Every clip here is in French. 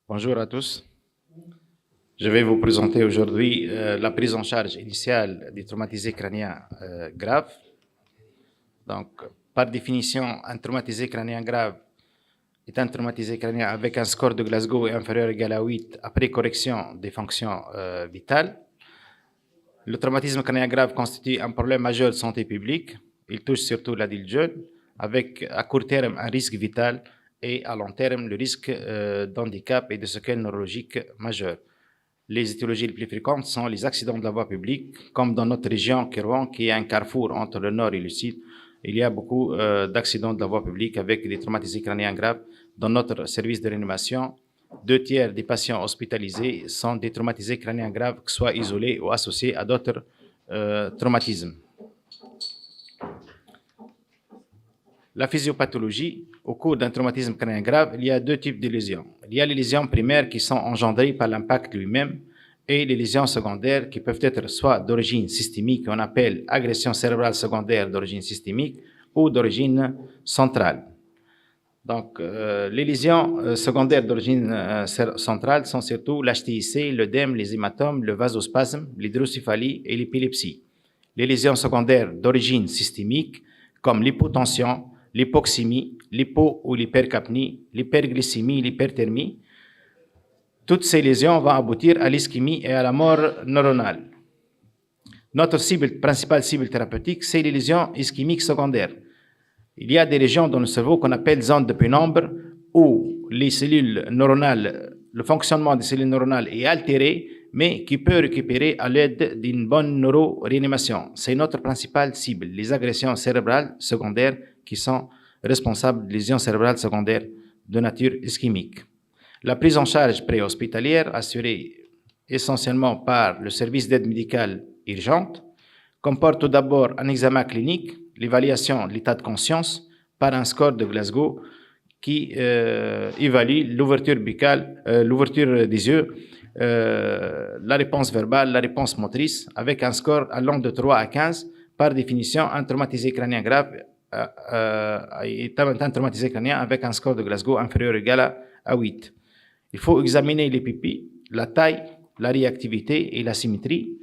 Bonjour à tous. Je vais vous présenter aujourd'hui la prise en charge initiale des traumatisés crâniens graves. Donc, par définition, un traumatisé crânien grave est un traumatisé crânien avec un score de Glasgow inférieur ou égal à 8 après correction des fonctions vitales. Le traumatisme crânien grave constitue un problème majeur de santé publique. Il touche surtout l'adulte jeune, avec à court terme un risque vital et à long terme le risque d'handicap et de séquelles neurologiques majeures. Les étiologies les plus fréquentes sont les accidents de la voie publique, comme dans notre région Kérouan, qui est un carrefour entre le nord et le sud. Il y a beaucoup d'accidents de la voie publique avec des traumatisés crâniens graves. Dans notre service de réanimation, 2/3 des patients hospitalisés sont des traumatisés crâniens graves, que ce soit isolés ou associés à d'autres traumatismes. La physiopathologie, au cours d'un traumatisme crânien grave, il y a deux types de lésions. Il y a les lésions primaires qui sont engendrées par l'impact lui-même et les lésions secondaires qui peuvent être soit d'origine systémique, qu'on appelle agression cérébrale secondaire d'origine systémique, ou d'origine centrale. Donc, les lésions secondaires d'origine centrale sont surtout l'HTIC, l'œdème, les hématomes, le vasospasme, l'hydrocéphalie et l'épilepsie. Les lésions secondaires d'origine systémique, comme l'hypotension, l'hypoxémie, l'hypo ou l'hypercapnie, l'hyperglycémie, l'hyperthermie, toutes ces lésions vont aboutir à l'ischémie et à la mort neuronale. Notre principale cible thérapeutique, c'est les lésions ischémiques secondaires. Il y a des régions dans le cerveau qu'on appelle zones de pénombre où les cellules neuronales, le fonctionnement des cellules neuronales est altéré, mais qui peut récupérer à l'aide d'une bonne neuroréanimation. C'est notre principale cible, les agressions cérébrales secondaires qui sont responsables de lésions cérébrales secondaires de nature ischémique. La prise en charge préhospitalière, assurée essentiellement par le service d'aide médicale urgente, comporte tout d'abord un examen clinique, l'évaluation de l'état de conscience par un score de Glasgow qui évalue l'ouverture buccale, l'ouverture des yeux, la réponse verbale, la réponse motrice, avec un score allant de 3 à 15. Par définition, un traumatisé crânien grave est un traumatisé crânien avec un score de Glasgow inférieur ou égal à 8. Il faut examiner les pupilles, la taille, la réactivité et la symétrie,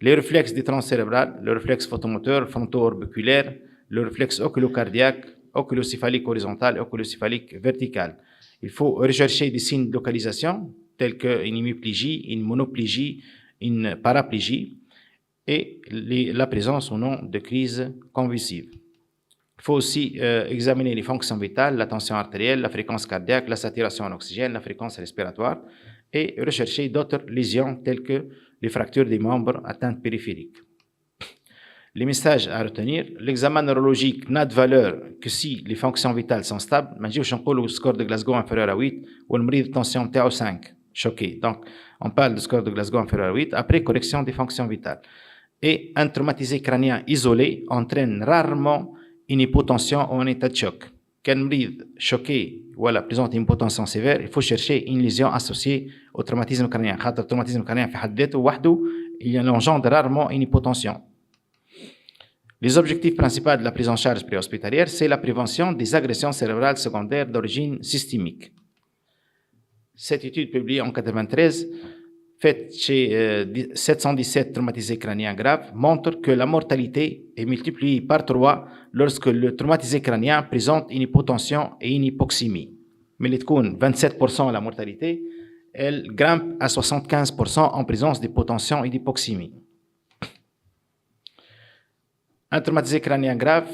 les réflexes des tranches cérébrales, le réflexe photomoteur, fronto-orbiculaire, le réflexe oculocardiaque, oculocéphalique horizontal, oculocéphalique vertical. Il faut rechercher des signes de localisation tels qu'une hémiplégie, une monoplégie, une paraplégie et la présence ou non de crise convulsive. Il faut aussi examiner les fonctions vitales, la tension artérielle, la fréquence cardiaque, la saturation en oxygène, la fréquence respiratoire et rechercher d'autres lésions telles que les fractures des membres atteintes périphériques. Les messages à retenir, l'examen neurologique n'a de valeur que si les fonctions vitales sont stables. ما نجيوش نقولوا score de Glasgow inférieur à 8 والمريض tension نتاعو 5 choqué. Donc on parle de score de Glasgow inférieur à 8 après correction des fonctions vitales. Et un traumatisé crânien isolé entraîne rarement une hypotension ou un état de choc. Quand le مريض choqué présente une hypotension sévère, il faut chercher une lésion associée au traumatisme crânien. خاطر le traumatisme crânien في حد ذاته وحده il engendre rarement une hypotension. Les objectifs principaux de la prise en charge préhospitalière, c'est la prévention des agressions cérébrales secondaires d'origine systémique. Cette étude publiée en 1993, faite chez 717 traumatisés crâniens graves, montre que la mortalité est multipliée par 3 lorsque le traumatisé crânien présente une hypotension et une hypoxémie. Mais les 27% la mortalité, elle grimpe à 75% en présence d'hypotension et d'hypoxémie. Un traumatisé crânien grave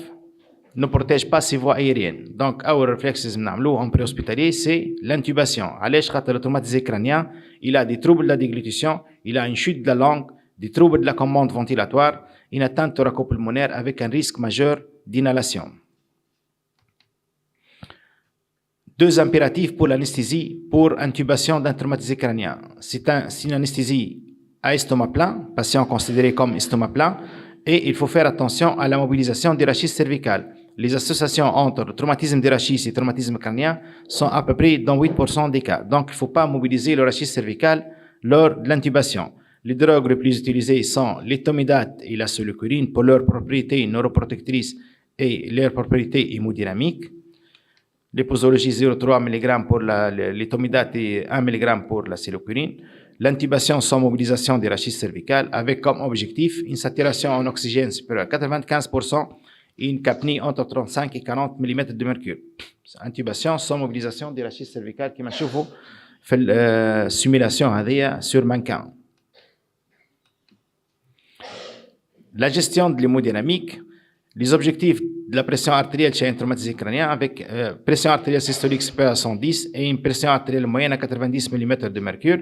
ne protège pas ses voies aériennes. Donc, le réflexe en préhospitalier, c'est l'intubation. Le traumatisé crânien, il a des troubles de la déglutition, il a une chute de la langue, des troubles de la commande ventilatoire, une atteinte thoracopulmonaire avec un risque majeur d'inhalation. 2 impératifs pour l'anesthésie pour intubation d'un traumatisé crânien. C'est une anesthésie à estomac plein, patient considéré comme estomac plein, et il faut faire attention à la mobilisation des rachis cervicales. Les associations entre le traumatisme des rachis et le traumatisme crânien sont à peu près dans 8% des cas. Donc, il ne faut pas mobiliser le rachis cervical lors de l'intubation. Les drogues les plus utilisées sont l'étomidate et la solucurine pour leurs propriétés neuroprotectrices et leurs propriétés hémodynamiques. les posologies 0,3 mg pour l'étomidate et 1 mg pour la célopurine. L'intubation sans mobilisation des rachis cervicales avec comme objectif une saturation en oxygène supérieure à 95% et une capnie entre 35 et 40 mm de mercure. Intubation sans mobilisation des rachis cervicales qui m'achèvent fait la simulation sur mannequin. La gestion de l'hémodynamique, les objectifs de la pression artérielle chez un traumatisé crânien avec pression artérielle systolique supérieure à 110 et une pression artérielle moyenne à 90 mm de mercure.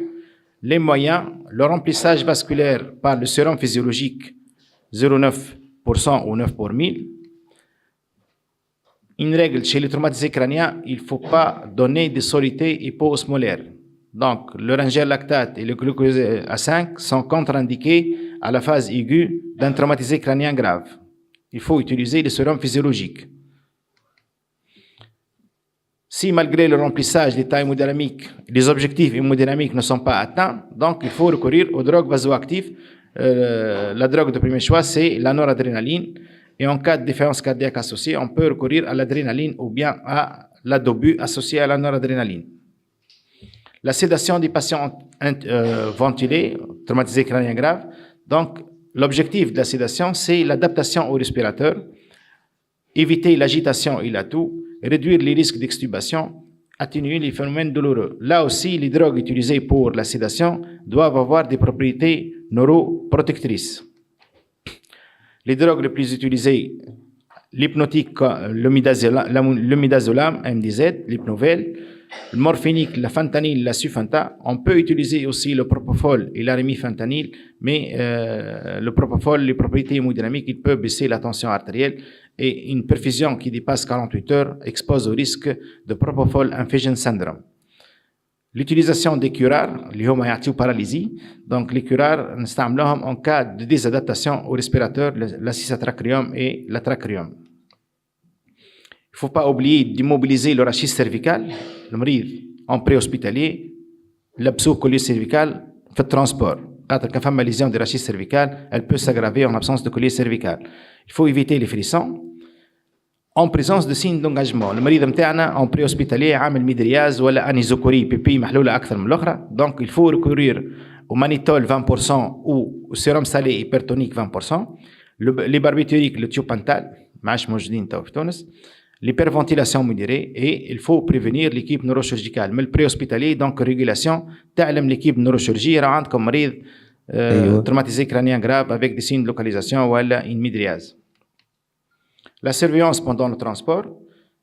Les moyens, le remplissage vasculaire par le sérum physiologique 0,9% ou 9 pour 1000. Une règle chez les traumatisés crâniens, il ne faut pas donner des solutés hypoosmolaires. Donc, le ringel lactate et le glucose A5 sont contre-indiqués à la phase aiguë d'un traumatisé crânien grave. Il faut utiliser le sérum physiologique. Si malgré le remplissage d'état hémodynamique, les objectifs hémodynamiques ne sont pas atteints, donc il faut recourir aux drogues vasoactives. La drogue de premier choix, c'est la noradrénaline. Et en cas de défaillance cardiaque associée, on peut recourir à l'adrénaline ou bien à la dobu associée à la noradrénaline. La sédation des patients ventilés, traumatisés crâniens graves. Donc, l'objectif de la sédation, c'est l'adaptation au respirateur, éviter l'agitation et la toux, réduire les risques d'extubation, atténuer les phénomènes douloureux. Là aussi, les drogues utilisées pour la sédation doivent avoir des propriétés neuroprotectrices. Les drogues les plus utilisées, l'hypnotique, le midazolam, MDZ, l'hypnovel, le morphinique, la fentanyl, la sufenta. On peut utiliser aussi le propofol et l'arimifentanyl, mais le propofol, les propriétés hémodynamiques, il peut baisser la tension artérielle et une perfusion qui dépasse 48 heures expose au risque de propofol infusion syndrome. L'utilisation des curares, les homéopathie ou paralysie, donc les curares, nous utilisons en cas de désadaptation au respirateur, l'acésatracryum et l'atracryum. Il ne faut pas oublier d'immobiliser le rachis cervical, le malade en préhospitalier, l'abso-collier cervical fait le transport. Quand il y a une lésion du rachis cervical, elle peut s'aggraver en absence de collier cervical. Il faut éviter les frissons. En présence de signes d'engagement, le malade متاعنا en préhospitalier عامل ميدرياز ولا انيزوكوري بيبي محلوله اكثر من الاخرى. Donc il faut recourir au manitol 20% ou au sérum salé hypertonique 20%, les barbituriques, le thiopental, ماش موجودين تو في تونس, l'hyperventilation modérée et il faut prévenir l'équipe neurochirurgicale. Mais le préhospitalier, donc régulation, تعلم l'équipe neurochirurgie راه عندكم مريض traumatisé crânien grave avec des signes de localisation ou une midriase. La surveillance pendant le transport,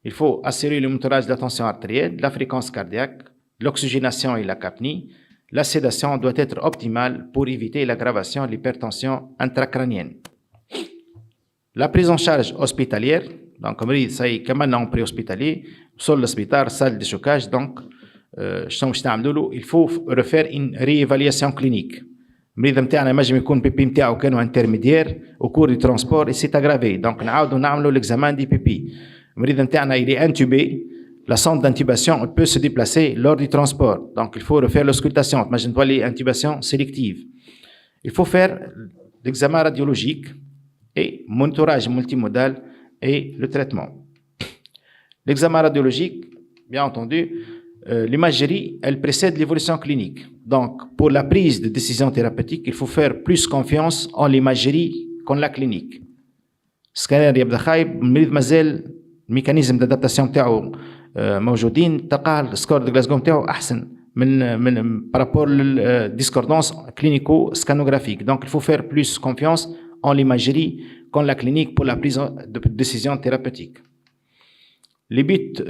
il faut assurer le monitorage de la tension artérielle, de la fréquence cardiaque, l'oxygénation et la capnie. La sédation doit être optimale pour éviter l'aggravation de l'hypertension intracrânienne. La prise en charge hospitalière, donc comme dit, ça y est, comme en préhospitalier, sur l'hôpital, salle de chocage, donc, il faut refaire une réévaluation clinique. المريض نتاعنا ينجم يكون بيبي نتاعو كانوا انترميديير او كور دي ترونسبور اي سي اغرافي دونك نعاودوا نعملوا ليكزامان دي بيبي. المريض نتاعنا il est intubé, la sonde d'intubation peut se déplacer lors du transport, donc il faut refaire l'auscultation, تنجم تولي intubation sélective. Il faut faire l'examen radiologique et monitorage multimodal et le traitement. L'examen radiologique, bien entendu, l'imagerie, elle précède l'évolution clinique. Donc, pour la prise de décision thérapeutique, il faut faire plus confiance en l'imagerie qu'en la clinique. Scanner يبدا خايب, المريض مازال الميكانيزم d'adaptation تاعو موجودين, تلقاه السكور دو غلاسكو تاعو أحسن من par rapport à discordance clinico-scanographique. Donc, il faut faire plus confiance en l'imagerie qu'en la clinique pour la prise de décision thérapeutique. Le but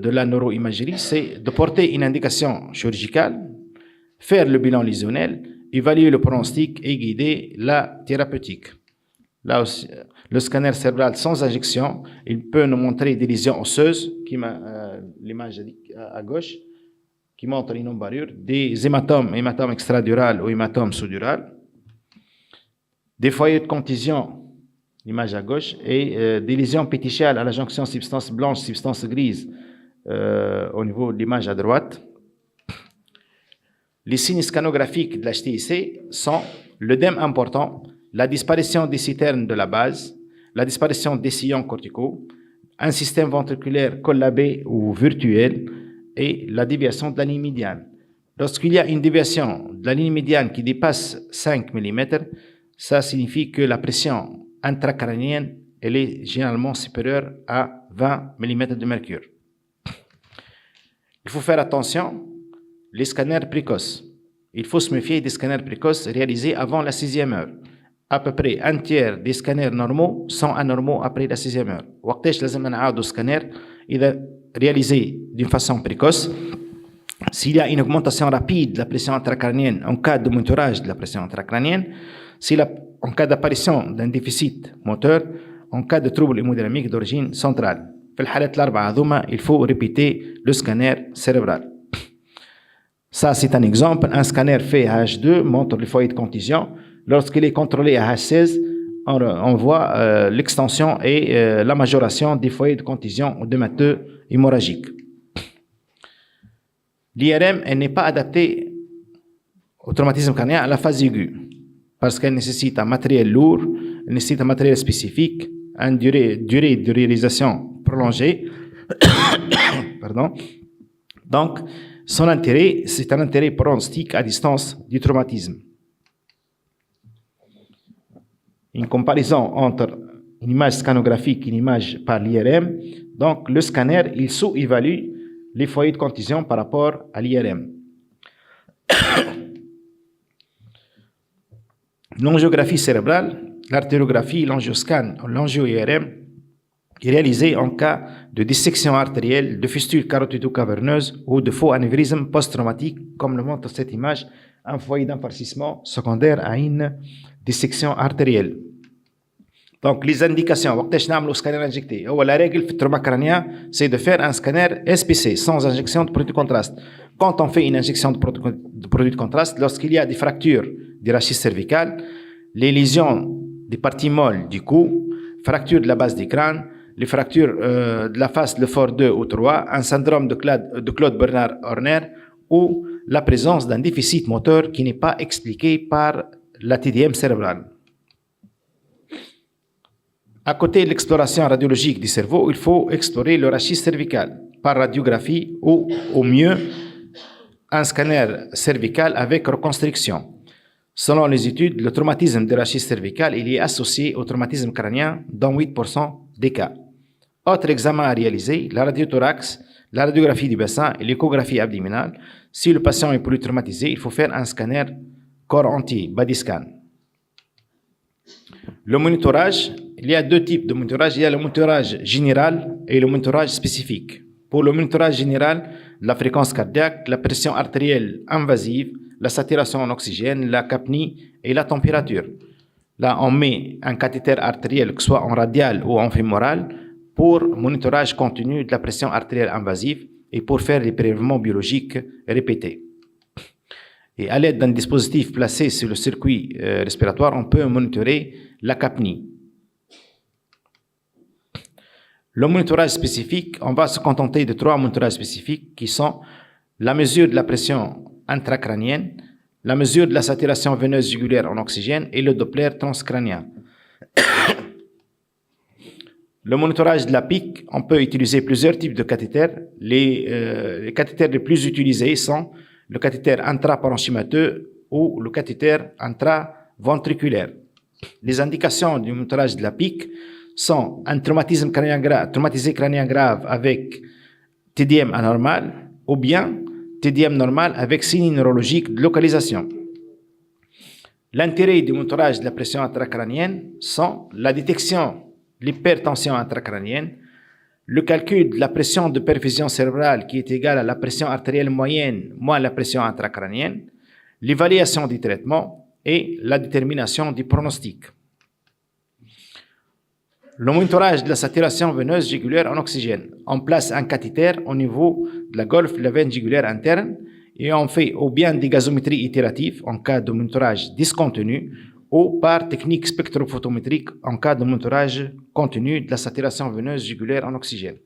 de la neuroimagerie, c'est de porter une indication chirurgicale, faire le bilan lésionnel, évaluer le pronostic et guider la thérapeutique. Là aussi, le scanner cérébral sans injection, il peut nous montrer des lésions osseuses, qui l'image à gauche, qui montre une embarrure, des hématomes extradurales ou hématomes sous-durales, des foyers de contusion, l'image à gauche, et des lésions pétichiales à la jonction substance blanche, substance grise au niveau de l'image à droite. Les signes scanographiques de l'HTIC sont l'œdème important, la disparition des citernes de la base, la disparition des sillons corticaux, un système ventriculaire collabé ou virtuel et la déviation de la ligne médiane. Lorsqu'il y a une déviation de la ligne médiane qui dépasse 5 mm, ça signifie que la pression intracrânienne elle est généralement supérieure à 20 mm de mercure. Il faut faire attention, les scanners précoces. Il faut se méfier des scanners précoces réalisés avant la 6e heure. À peu près un tiers des scanners normaux sont anormaux après la 6e heure. وقتاش لازم نعاودوا scanner إذا réalisé d'une façon précoce. S'il y a une augmentation rapide de la pression intracrânienne en cas de monitorage de la pression intracrânienne, en cas d'apparition d'un déficit moteur, en cas de trouble hémodynamique d'origine centrale. في الحالات الأربعة هذوما, il faut répéter le scanner cérébral. Ça, c'est un exemple. Un scanner fait à H2 montre le foyer de contusion. Lorsqu'il est contrôlé à H16, on voit l'extension et la majoration des foyers de contusion œdémateux hémorragiques. L'IRM, elle n'est pas adaptée au traumatisme carnien à la phase aiguë parce qu'elle nécessite un matériel lourd, elle nécessite un matériel spécifique, une durée de réalisation prolongée. Pardon. Donc, son intérêt, c'est un intérêt pronostic à distance du traumatisme. Une comparaison entre une image scanographique et une image par l'IRM. Donc, le scanner, il sous-évalue les foyers de contusion par rapport à l'IRM. L'angiographie cérébrale, l'artériographie, l'angioscan, l'angio-IRM est réalisée en cas de dissection artérielle, de fistule carotido-caverneuse ou de faux anévrisme post-traumatique, comme le montre cette image, un foyer d'infarcissement secondaire à une dissection artérielle. Donc, les indications, وقتاش نعملوا scanner injecté. La règle في التروما crânien, c'est de faire un scanner SPC, sans injection de produit de contraste. Quand on fait une injection de produit de contraste, lorsqu'il y a des fractures du rachis cervical, les lésions des parties molles du cou, fractures de la base du crâne, les fractures de la face de fort 2 ou 3, un syndrome de Claude Bernard Horner ou la présence d'un déficit moteur qui n'est pas expliqué par la TDM cérébrale. À côté de l'exploration radiologique du cerveau, il faut explorer le rachis cervical par radiographie ou, au mieux, un scanner cervical avec reconstruction. Selon les études, le traumatisme du rachis cervical est associé au traumatisme crânien dans 8% des cas. Autre examen à réaliser, la radiothorax, la radiographie du bassin et l'échographie abdominale. Si le patient est polytraumatisé, il faut faire un scanner corps entier, body scan. Le monitorage, il y a deux types de monitorage. Il y a le monitorage général et le monitorage spécifique. Pour le monitorage général, la fréquence cardiaque, la pression artérielle invasive, la saturation en oxygène, la capnie et la température. Là, on met un cathéter artériel, que ce soit en radial ou en fémoral, pour monitorage continu de la pression artérielle invasive et pour faire les prélèvements biologiques répétés. Et à l'aide d'un dispositif placé sur le circuit respiratoire, on peut monitorer la capnie. Le monitorage spécifique, on va se contenter de 3 monitorages spécifiques qui sont la mesure de la pression intracrânienne, la mesure de la saturation veineuse jugulaire en oxygène et le Doppler transcrânien. Le monitorage de la PIC, on peut utiliser plusieurs types de cathéters. Les cathéters les plus utilisés sont le cathéter intraparenchymateux ou le cathéter intraventriculaire. Les indications du monitorage de la PIC sont un traumatisme traumatisé crânien grave avec TDM anormal ou bien TDM normal avec signe neurologique de localisation. L'intérêt du monitorage de la pression intracrânienne sont la détection de l'hypertension intracrânienne, le calcul de la pression de perfusion cérébrale qui est égale à la pression artérielle moyenne moins la pression intracrânienne, l'évaluation du traitement et la détermination du pronostic. Le monitorage de la saturation veineuse jugulaire en oxygène. On place un cathéter au niveau de la golfe de la veine jugulaire interne et on fait ou bien des gazométries itératives en cas de monitorage discontinu ou par technique spectrophotométrique en cas de monitorage continu de la saturation veineuse jugulaire en oxygène.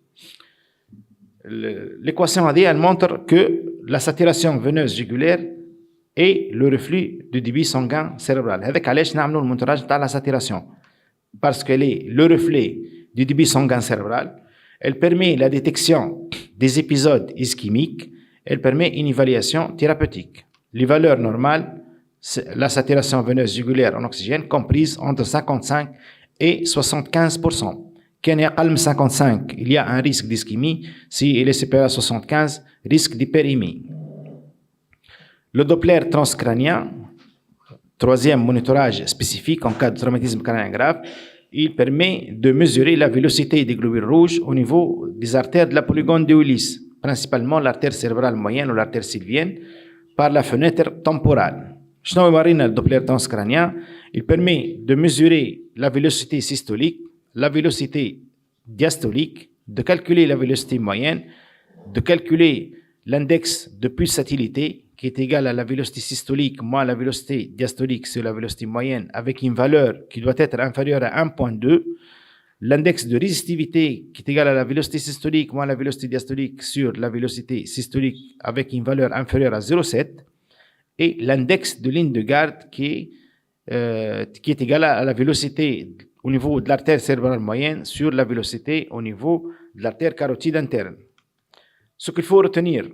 L'équation AD, elle montre que la saturation veineuse jugulaire est le reflux du débit sanguin cérébral. Avec علاش نعملوا المونitoraج تاع la saturation parce qu'elle est le reflet du débit sanguin cérébral. Elle permet la détection des épisodes ischémiques. Elle permet une évaluation thérapeutique. Les valeurs normales, c'est la saturation veineuse jugulaire en oxygène comprise entre 55 et 75%. Quand il y a 55, il y a un risque d'ischémie. Si il est supérieur à 75, risque d'hyperémie. Le Doppler transcrânien, troisième monitorage spécifique en cas de traumatisme crânien grave, il permet de mesurer la vélocité des globules rouges au niveau des artères de la polygone de Willis, principalement l'artère cérébrale moyenne ou l'artère sylvienne, par la fenêtre temporale. Le Doppler transcrânien, il permet de mesurer la vélocité systolique, la vélocité diastolique, de calculer la vélocité moyenne, de calculer l'index de pulsatilité qui est égal à la vélocité systolique moins la vélocité diastolique sur la vélocité moyenne avec une valeur qui doit être inférieure à 1.2, l'index de résistivité qui est égal à la vélocité systolique moins la vélocité diastolique sur la vélocité systolique avec une valeur inférieure à 0,7 et l'index de ligne de garde qui est égal à la vélocité au niveau de l'artère cérébrale moyenne sur la vélocité au niveau de l'artère carotide interne. Ce qu'il faut retenir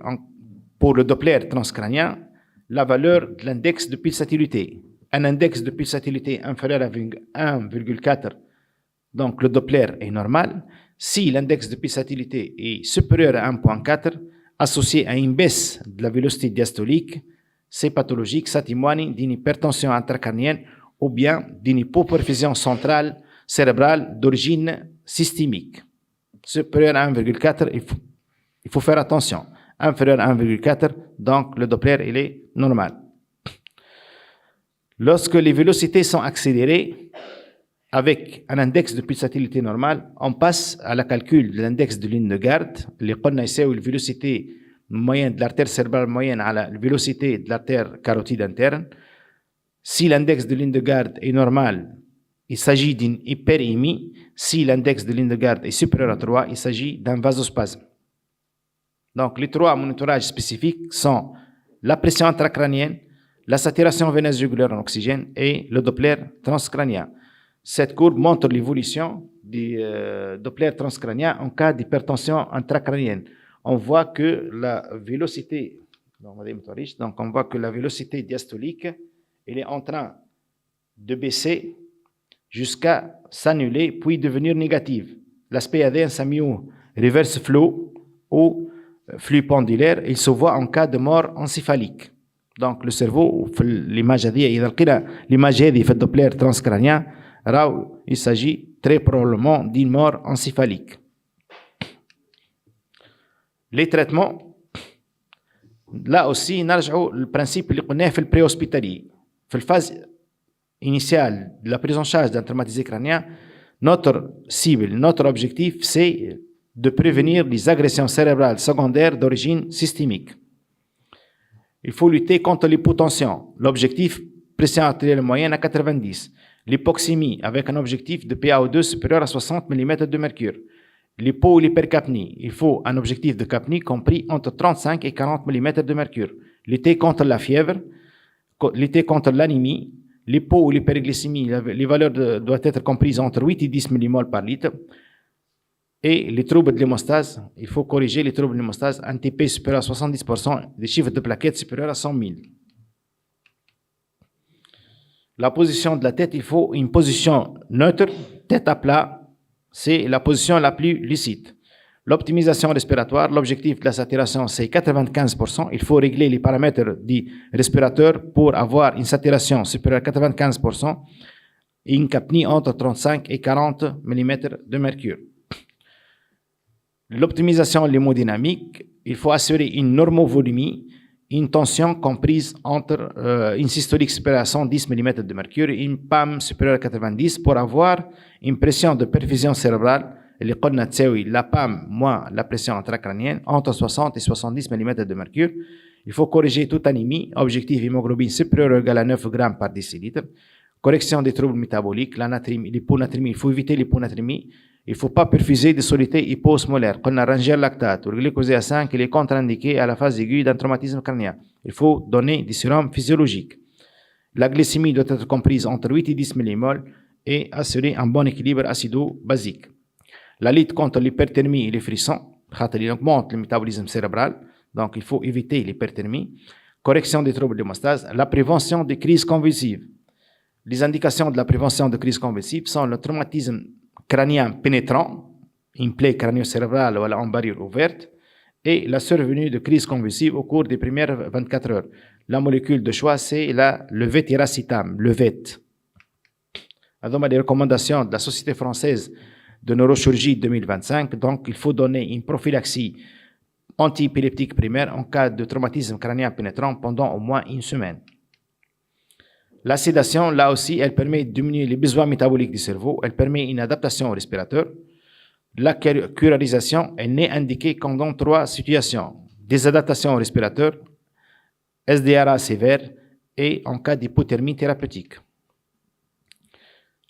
pour le Doppler transcrânien, la valeur de l'index de pulsatilité. Un index de pulsatilité inférieur à 1,4, donc le Doppler est normal. Si l'index de pulsatilité est supérieur à 1,4, associé à une baisse de la vélocité diastolique, c'est pathologique, ça témoigne d'une hypertension intracrânienne ou bien d'une hypoperfusion centrale cérébrale d'origine systémique. Supérieur à 1,4, il faut faire attention. Inférieur à 1,4, donc le Doppler il est normal. Lorsque les vélocités sont accélérées avec un index de pulsatilité normal, on passe à la calcul de l'index de ligne de garde. Les قلنا يساوي la vélocité moyenne de l'artère cérébrale moyenne à la vélocité de l'artère carotide interne. Si l'index de ligne de garde est normal, il s'agit d'une hyperémie. Si l'index de ligne de garde est supérieur à 3, il s'agit d'un vasospasme. Donc, les trois monitorages spécifiques sont la pression intracrânienne, la saturation veineuse jugulaire en oxygène et le Doppler transcrânien. Cette courbe montre l'évolution du Doppler transcrânien en cas d'hypertension intracrânienne. On voit que la vélocité, donc on voit que la vélocité diastolique, elle est en train de baisser jusqu'à s'annuler puis devenir négative. L'aspect ADN SAMU reverse flow ou flux pendulaire, il se voit en cas de mort encéphalique. Donc le cerveau, l'image هذه في الدوبلير transcrânien, il s'agit très probablement d'une mort encéphalique. Les traitements, là aussi نرجعوا البرانسيب اللي قلناه في البري-hospitalier. في الphase initiale de la prise en charge d'un traumatisé crânien, notre cible, notre objectif, c'est de prévenir les agressions cérébrales secondaires d'origine systémique. Il faut lutter contre l'hypotension. L'objectif, pression artérielle moyenne à 90. L'hypoxémie avec un objectif de PaO2 supérieur à 60 mm de mercure. L'hypo ou l'hypercapnie. Il faut un objectif de capnie compris entre 35 et 40 mm de mercure. Lutter contre la fièvre, lutter contre l'anémie. L'hypo ou l'hyperglycémie, les valeurs doivent être comprises entre 8 et 10 mmol par litre. Et les troubles de l'hémostase, il faut corriger les troubles de l'hémostase, un TP supérieur à 70%, des chiffres de plaquettes supérieurs à 100 000. La position de la tête, il faut une position neutre, tête à plat, c'est la position la plus lucide. L'optimisation respiratoire, l'objectif de la saturation, c'est 95%. Il faut régler les paramètres du respirateur pour avoir une saturation supérieure à 95% et une capnie entre 35 et 40 mm de mercure. L'optimisation l'hémodynamique, il faut assurer une normovolumie, une tension comprise entre une systolique supérieure à 110 mm de mercure et une PAM supérieure à 90 pour avoir une pression de perfusion cérébrale, la PAM moins la pression intracrânienne, entre 60 et 70 mm de mercure. Il faut corriger toute anémie, objectif hémoglobine supérieure ou égale à 9 grammes par décilitre. Correction des troubles métaboliques, l'anatrémie, l'hyponatrémie, il faut éviter l'hyponatrémie. Il ne faut pas perfuser des solutés hyposmolaires. Qu'on a rangé le lactate ou le glucosé à 5, il est contre-indiqué à la phase aiguë d'un traumatisme crânien. Il faut donner des sérums physiologiques. La glycémie doit être comprise entre 8 et 10 mmol et assurer un bon équilibre acido-basique. La lutte contre l'hyperthermie et les frissons, il augmente le métabolisme cérébral, donc il faut éviter l'hyperthermie. Correction des troubles d'hémostase, la prévention des crises convulsives. Les indications de la prévention de crises convulsives sont le traumatisme crânien pénétrant, une plaie crânio-cérébrale ou en barrière ouverte, et la survenue de crises convulsives au cours des premières 24 heures. La molécule de choix, c'est le vétiracitam, le VET. Donc, les recommandations de la Société française de neurochirurgie 2025, donc il faut donner une prophylaxie antiépileptique primaire en cas de traumatisme crânien pénétrant pendant au moins une semaine. La sédation, là aussi, elle permet de diminuer les besoins métaboliques du cerveau, elle permet une adaptation au respirateur. La curarisation, elle n'est indiquée qu'en dans 3 situations. Des adaptations au respirateur, SDRA sévère et en cas d'hypothermie thérapeutique.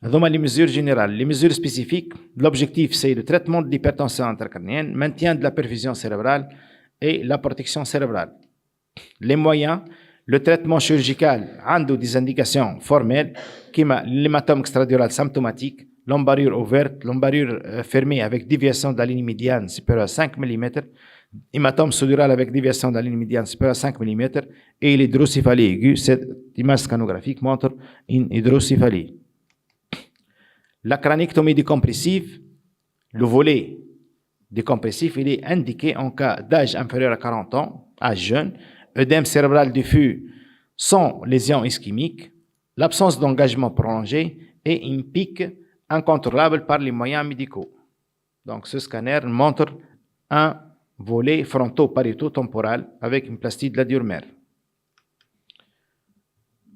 Donc, les mesures générales. Les mesures spécifiques, l'objectif c'est le traitement de l'hypertension intracrânienne, maintien de la perfusion cérébrale et la protection cérébrale. Les moyens, le traitement chirurgical a des indications formelles, comme l'hématome extradural symptomatique, l'embarrure ouverte, l'embarrure fermée avec déviation de la ligne médiane supérieure à 5 mm, hématome sous-dural avec déviation de la ligne médiane supérieure à 5 mm, et l'hydrocéphalie aiguë. Cette image scanographique montre une hydrocéphalie. La crânictomie décompressive, le volet décompressif, il est indiqué en cas d'âge inférieur à 40 ans, âge jeune, œdème cérébral diffus sans lésion ischémique, l'absence d'engagement prolongé et une pique incontrôlable par les moyens médicaux. Donc, ce scanner montre un volet fronto-parieto-temporal avec une plastie de la diurmère.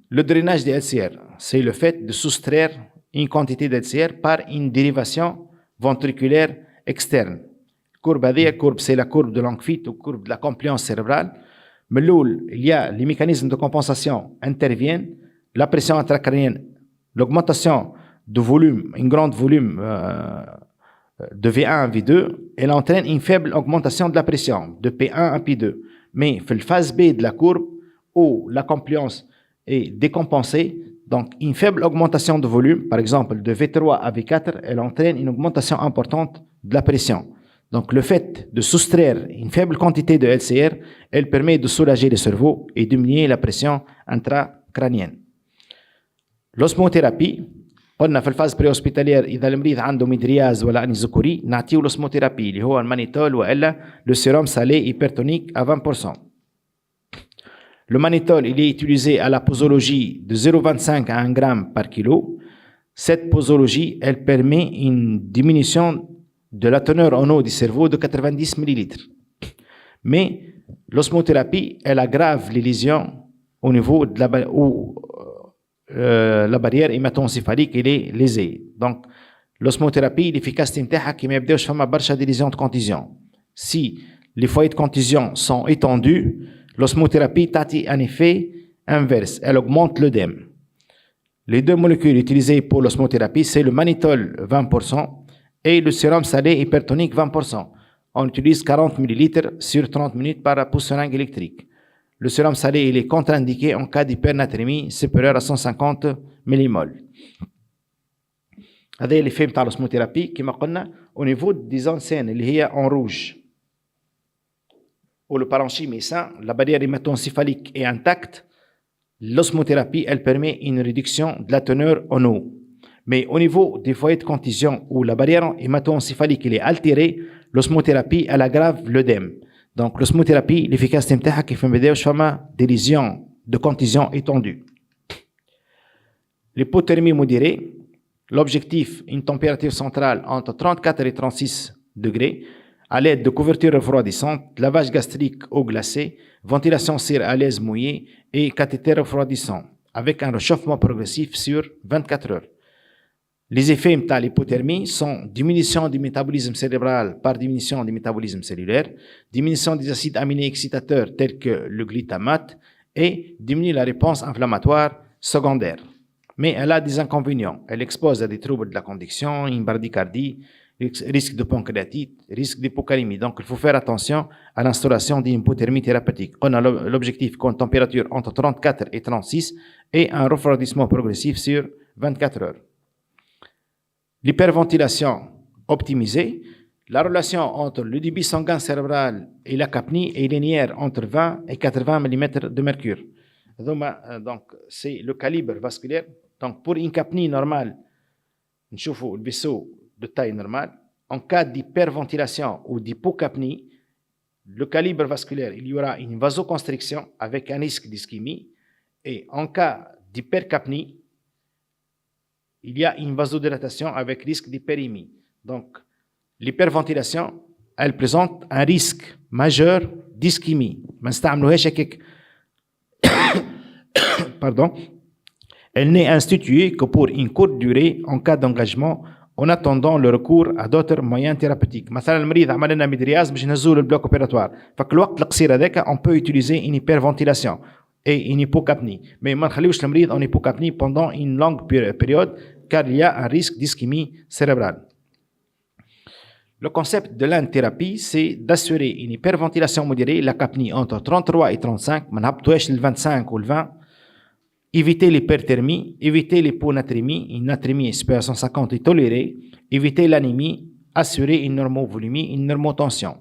Le drainage des LCR, c'est le fait de soustraire une quantité d'LCR par une dérivation ventriculaire externe. Courbe, c'est la courbe de Langevin ou courbe de la compliance cérébrale. Mais là, il y a les mécanismes de compensation interviennent, la pression intracrânienne, l'augmentation de volume, un grand volume de V1 à V2, elle entraîne une faible augmentation de la pression, de P1 à P2. Mais dans la phase B de la courbe, où la compliance est décompensée, donc une faible augmentation de volume, par exemple de V3 à V4, elle entraîne une augmentation importante de la pression. Donc le fait de soustraire une faible quantité de LCR, elle permet de soulager le cerveau et diminuer la pression intracrânienne. L'osmothérapie, قلنا في الفاز بري-hospitalière إذا المريض عنده ميدرياز ولا أنيزوكوري نعطيه l'osmothérapie اللي هو المانيتول وإلا le sérum salé hypertonique à 20%. Le mannitol, il est utilisé à la posologie de 0,25 à 1 g par kilo. Cette posologie, elle permet une diminution de la teneur en eau du cerveau de 90 ml. Mais l'osmothérapie, elle aggrave les lésions au niveau de la barrière hémato-encéphalique est lésée. Donc, l'osmothérapie, l'efficacité نتاعها كي ما يبداوش فما برشا des lésions de contusion. Si les foyers de contusion sont étendus, l'osmothérapie a un effet inverse, elle augmente l'œdème. Les 2 molécules utilisées pour l'osmothérapie, c'est le mannitol 20% et le sérum salé hypertonique 20%. On utilise 40 ml sur 30 minutes par pousse-seringue électrique. Le sérum salé il est contre-indiqué en cas d'hypernatrémie supérieure à 150 mmol. هذا l'effet de l'osmothérapie كما قلنا au niveau des enseignes اللي هي en rouge. Où le parenchyme est sain, la barrière hémato-encéphalique est intacte, l'osmothérapie, elle permet une réduction de la teneur en eau. Mais au niveau des foyers de contusion où la barrière hémato-encéphalique est altérée, l'osmothérapie, elle aggrave l'œdème. Donc l'osmothérapie, l'efficacité نتاعها كيف ما بداوش فما des lésions de contusion étendues. L'hypothermie modérée, l'objectif, une température centrale entre 34 et 36 degrés, à l'aide de couverture refroidissante, lavage gastrique eau glacée, ventilation cire à l'aise mouillée et cathéter refroidissant, avec un réchauffement progressif sur 24 heures. Les effets de l'hypothermie sont diminution du métabolisme cérébral par diminution du métabolisme cellulaire, diminution des acides aminés excitateurs tels que le glutamate et diminuer la réponse inflammatoire secondaire. Mais elle a des inconvénients. Elle expose à des troubles de la conduction, une bradycardie, risque de pancréatite, risque d'hypocalémie. Donc, il faut faire attention à l'instauration d'une hypothermie thérapeutique. On a l'objectif qu'une température entre 34 et 36 et un refroidissement progressif sur 24 heures. L'hyperventilation optimisée. La relation entre le débit sanguin cérébral et la capnie est linéaire entre 20 et 80 mm de mercure. Donc, c'est le calibre vasculaire. Donc, pour une capnie normale, nous avons le vaisseau de taille normale. En cas d'hyperventilation ou d'hypocapnie, le calibre vasculaire, il y aura une vasoconstriction avec un risque d'ischémie. Et en cas d'hypercapnie, il y a une vasodilatation avec risque d'hyperémie. Donc, l'hyperventilation, elle présente un risque majeur d'ischémie. Pardon. Elle n'est instituée que pour une courte durée en cas d'engagement en attendant le recours à d'autres moyens thérapeutiques. مثلا المريض عمل لنا ميدرياز باش نهزوه للبلوك اوبيراتوار فالوقت القصير هذاك on peut utiliser une hyperventilation et une hypocapnie. Mais ما نخليوش المريض en hypocapnie pendant une longue période car il y a un risque d'ischémie cérébrale. Le concept de l'thérapie, c'est d'assurer une hyperventilation modérée, la capnie entre 33 et 35, ما نهبطوهاش ل 25 ou le 20. Éviter l'hyperthermie, éviter l'hyponatrémie, une natrémie supérieure à 150 est tolérée, éviter l'anémie, assurer une normovolémie, une normotension.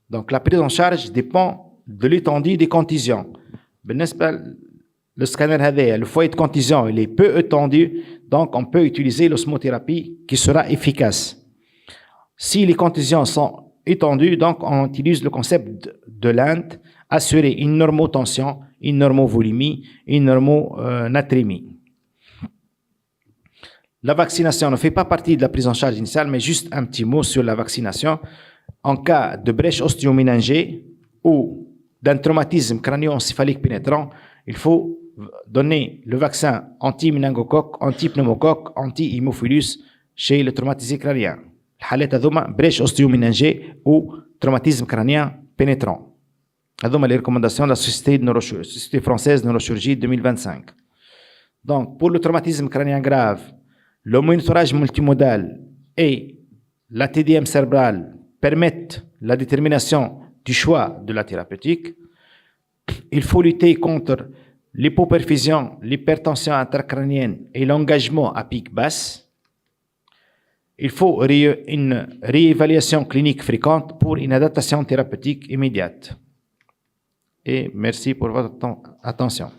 Donc la prise en charge dépend de l'étendue des contusions. Le scanner le foyer de contusion il est peu étendu, donc on peut utiliser l'osmothérapie qui sera efficace. Si les contusions sont étendues, donc on utilise le concept de l'INT, assurer une normotension, une normovolémie, une normonatrémie. La vaccination ne fait pas partie de la prise en charge initiale, mais juste un petit mot sur la vaccination. En cas de brèche ostéoméningée ou d'un traumatisme crânio-encéphalique pénétrant, il faut donner le vaccin anti-méningocoque, anti-pneumocoque, anti-hémophilus chez le traumatisé crânien. الحالات هذوما بريش اوستيومينانجي ou traumatisme crânien pénétrant. هذوما les recommandations de la Société française de neurochirurgie 2025. Donc, pour le traumatisme crânien grave, le monitorage multimodal et la TDM cérébrale permettent la détermination du choix de la thérapeutique. Il faut lutter contre l'hypoperfusion, l'hypertension intracrânienne et l'engagement à pic basse. Il faut une réévaluation clinique fréquente pour une adaptation thérapeutique immédiate. Et merci pour votre attention.